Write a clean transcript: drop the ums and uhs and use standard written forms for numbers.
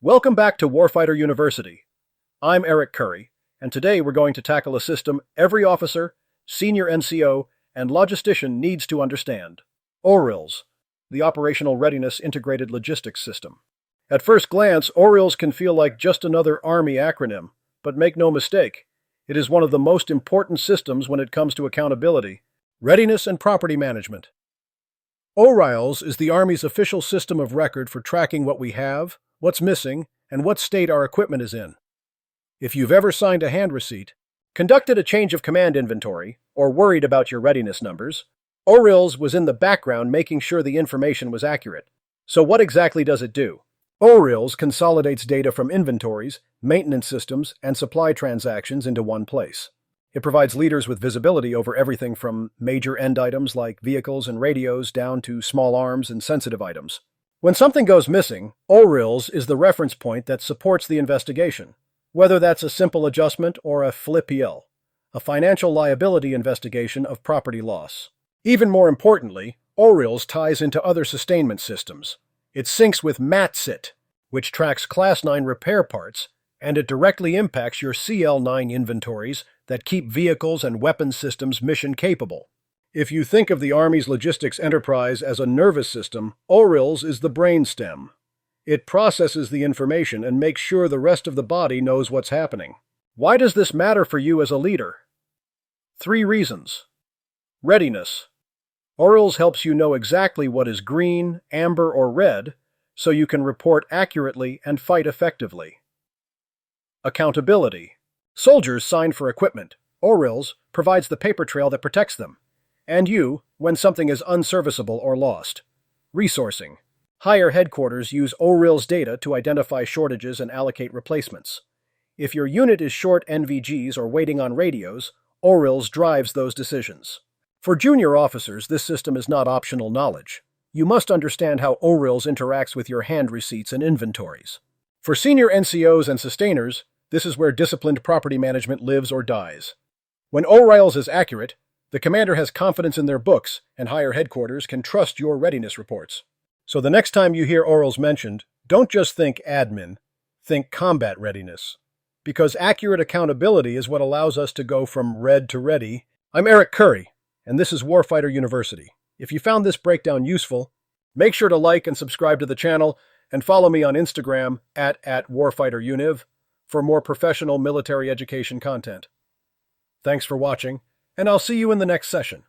Welcome back to Warfighter University. I'm Eric Curry, and today we're going to tackle a system every officer, senior NCO, and logistician needs to understand. ORILS, the Operational Readiness Integrated Logistics System. At first glance, ORILS can feel like just another Army acronym, but make no mistake, it is one of the most important systems when it comes to accountability, readiness, and property management. ORILS is the Army's official system of record for tracking what we have, what's missing, and what state our equipment is in. If you've ever signed a hand receipt, conducted a change of command inventory, or worried about your readiness numbers, ORILS was in the background making sure the information was accurate. So what exactly does it do? ORILS consolidates data from inventories, maintenance systems, and supply transactions into one place. It provides leaders with visibility over everything from major end items like vehicles and radios down to small arms and sensitive items. When something goes missing, ORILS is the reference point that supports the investigation, whether that's a simple adjustment or a FLIPL, a financial liability investigation of property loss. Even more importantly, ORILS ties into other sustainment systems. It syncs with MATSIT, which tracks Class 9 repair parts, and it directly impacts your CL9 inventories that keep vehicles and weapons systems mission-capable. If you think of the Army's logistics enterprise as a nervous system, ORILS is the brainstem. It processes the information and makes sure the rest of the body knows what's happening. Why does this matter for you as a leader? 3 reasons. Readiness. ORILS helps you know exactly what is green, amber, or red, so you can report accurately and fight effectively. Accountability. Soldiers sign for equipment. ORILS provides the paper trail that protects them. And you, when something is unserviceable or lost. Resourcing. Higher headquarters use ORILS data to identify shortages and allocate replacements. If your unit is short NVGs or waiting on radios, ORILS drives those decisions. For junior officers, this system is not optional knowledge. You must understand how ORILS interacts with your hand receipts and inventories. For senior NCOs and sustainers, this is where disciplined property management lives or dies. When ORILS is accurate, the commander has confidence in their books, and higher headquarters can trust your readiness reports. So the next time you hear ORILS mentioned, don't just think admin, think combat readiness. Because accurate accountability is what allows us to go from red to ready. I'm Eric Curry, and this is Warfighter University. If you found this breakdown useful, make sure to like and subscribe to the channel, and follow me on Instagram at @WarfighterUniv for more professional military education content. Thanks for watching, and I'll see you in the next session.